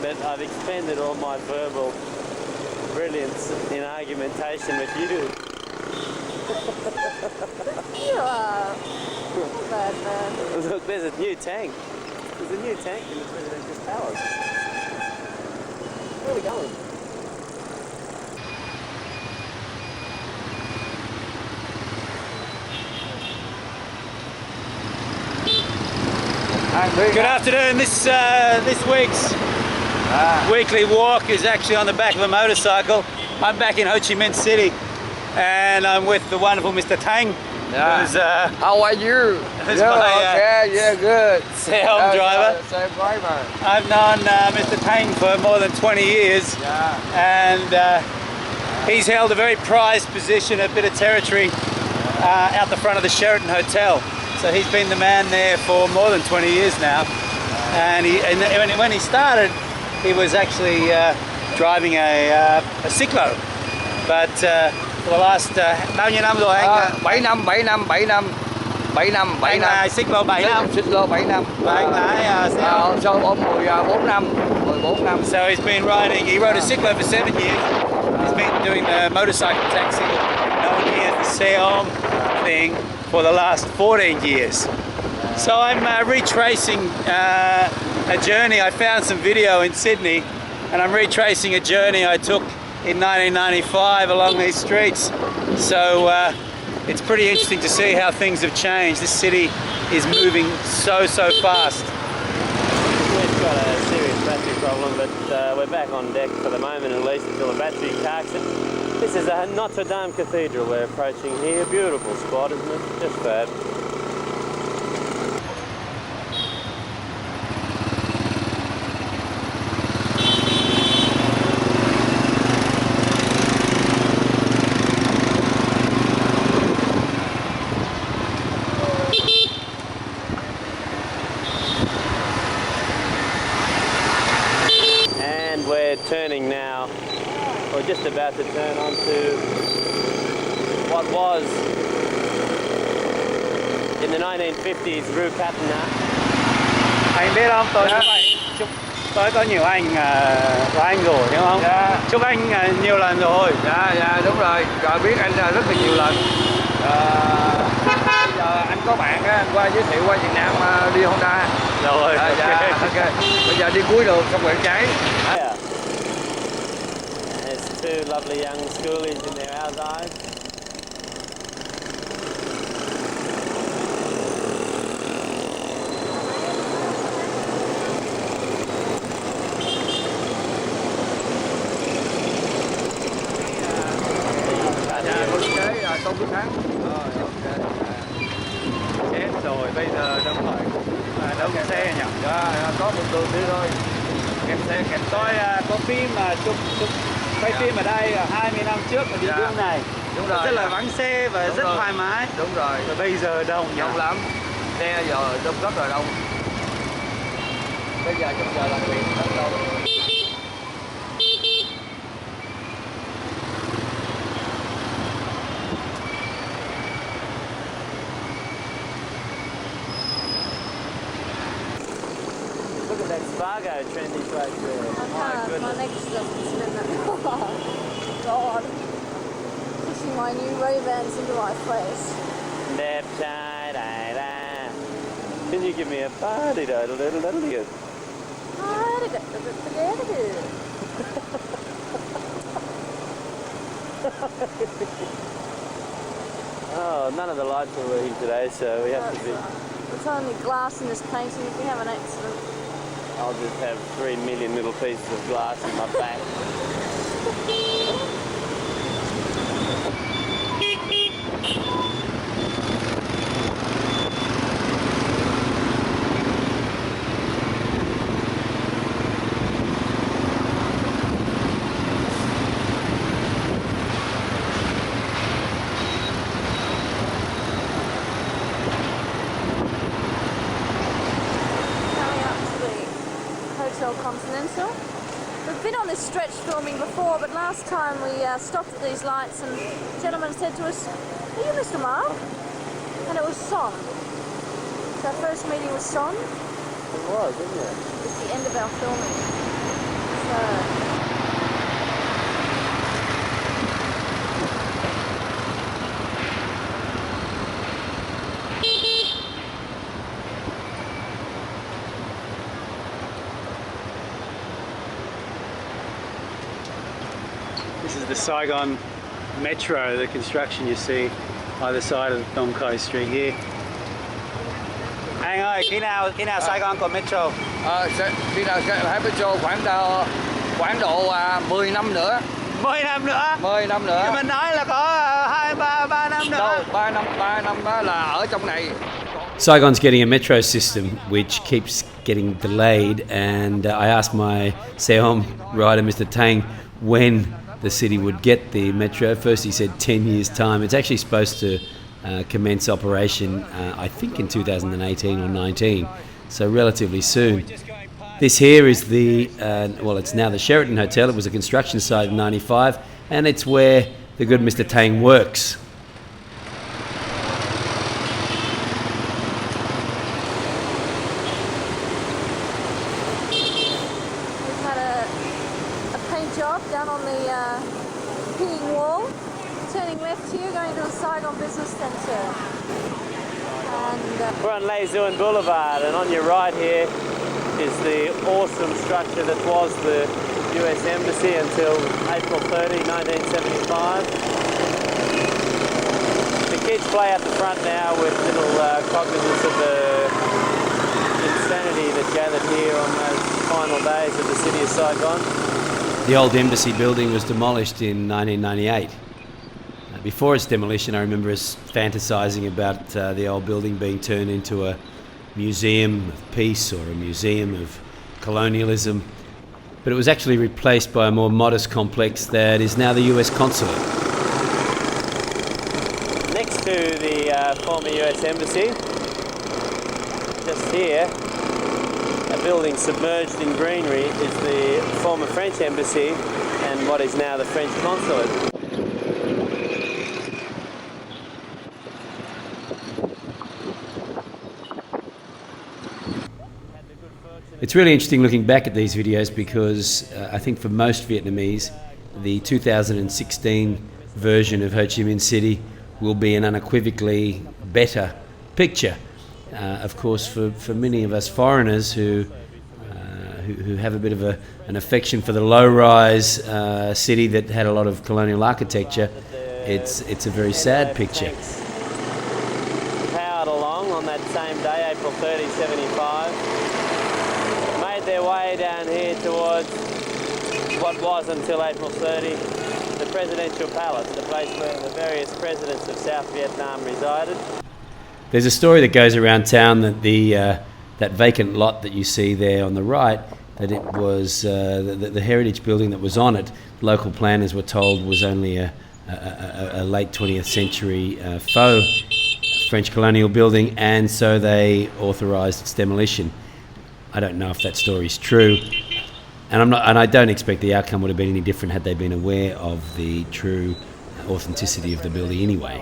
but I've expended all my verbal brilliance in argumentation with you. You are not bad, man. Look, there's a new tank. There's a new tank in the presidential palace. Where are we going? Good afternoon. This week's weekly walk is actually on the back of a motorcycle. I'm back in Ho Chi Minh City, and I'm with the wonderful Mr. Tang. Yeah. How are you? Who's yeah, my, okay, yeah, good. Saigon driver. Same driver. I've known Mr. Tang for more than 20 years, and he's held a very prized position, a bit of territory out the front of the Sheraton Hotel. So he's been the man there for more than 20 years now, and when he started, he was actually driving a cyclo, but for the last bao nhiêu năm rồi anh? 7 năm. Anh cyclo 7 năm. Cyclo 7 năm. Và anh lái xe ôm? Xe ôm 14 năm. So he's been riding. He rode a cyclo for 7 years. He's been doing the motorcycle taxi, known as the xe ôm thing, for the last 14 years. So I'm retracing a journey. I found some video in Sydney, and I'm retracing a journey I took in 1995 along these streets. So it's pretty interesting to see how things have changed. This city is moving so fast. We've got a serious battery problem, but we're back on deck for the moment, at least until the battery carks it. This is a Notre Dame Cathedral we're approaching here. Beautiful spot, isn't it? Just fab. And we're turning now. We're just about to turn onto what was in the 1950s Rue Catena. Anh biết không, tôi có nhiều anh của anh rồi, đúng không? Dạ. Chúc anh nhiều lần rồi. Dạ, đúng rồi. Rồi biết anh rất là nhiều lần. Bây giờ anh có bạn á, anh qua giới thiệu qua Việt Nam đi Honda. Rồi, Dạ, ok. Bây giờ đi cuối đường xong quẹo trái. Yeah. There's two lovely young schoolies in their outside. Công Đức Thắng. Chết rồi, bây giờ đâu phải xe nhỉ? Dạ, có một đường đi thôi. Kẹt xe, kẹt. Tôi có phim mà chụp quay phim ở đây 20 năm trước ở địa phương này. Đúng rồi. Rất là vắng xe và rất thoải mái. Đúng rồi. Và bây giờ đông nhỉ? Đông lắm. Xe giờ đông rất là đông. Bây giờ trong giờ làm việc rất đông. Look at that Spargo trendy place there. I can't, my neck just doesn't spin that. Oh, God. Pushing my new Ray-Bans into my face. Can you give me a party doodle doodle doodle good? Oh, none of the lights are working today, so we have to be... There's only glass in this painting. If we have an accident, I'll just have 3 million little pieces of glass in my back. Continental. We've been on this stretch filming before, but last time we stopped at these lights and the gentleman said to us, "Are you Mr. Mark?" And it was Son. So our first meeting with Son. It was, isn't it? It's the end of our filming. This is the Saigon Metro, the construction you see either side of Duan St Street here. Anh ơi, khi nào Saigon có metro? Khi nào hết metro khoảng độ 10 năm nữa. 10 năm nữa? 10 năm nữa. Nhưng mình nói là có 3 năm nữa. Đâu, 3 năm đó là ở trong này. Saigon's getting a metro system which keeps getting delayed, and I asked my Seom rider, Mr. Tang, when the city would get the metro. First he said 10 years' time. It's actually supposed to commence operation, I think in 2018 or 19, so relatively soon. This here is the, well, it's now the Sheraton Hotel. It was a construction site in 95, and it's where the good Mr. Tang works. Job done on the hanging wall. Turning left here, going to the Saigon Business Centre. And we're on Les Thuyen Boulevard, and on your right here is the awesome structure that was the US Embassy until April 30, 1975. The kids play at the front now with little cognizance of the insanity that gathered here on those final days of the city of Saigon. The old embassy building was demolished in 1998. Before its demolition, I remember us fantasising about the old building being turned into a museum of peace or a museum of colonialism. But it was actually replaced by a more modest complex that is now the US consulate. Next to the former US Embassy, just here, a building submerged in greenery, is the former French Embassy and what is now the French Consulate. It's really interesting looking back at these videos because I think for most Vietnamese, the 2016 version of Ho Chi Minh City will be an unequivocally better picture. Of course, for many of us foreigners who have a bit of an affection for the low-rise city that had a lot of colonial architecture, it's a very sad picture. Powered along on that same day, April 30, 75, made their way down here towards what was until April 30 the Presidential Palace, the place where the various presidents of South Vietnam resided. There's a story that goes around town that that vacant lot that you see there on the right, that it was the heritage building that was on it, local planners were told was only a late 20th century faux French colonial building, and so they authorised its demolition. I don't know if that story's true, and I don't expect the outcome would have been any different had they been aware of the true authenticity of the building anyway.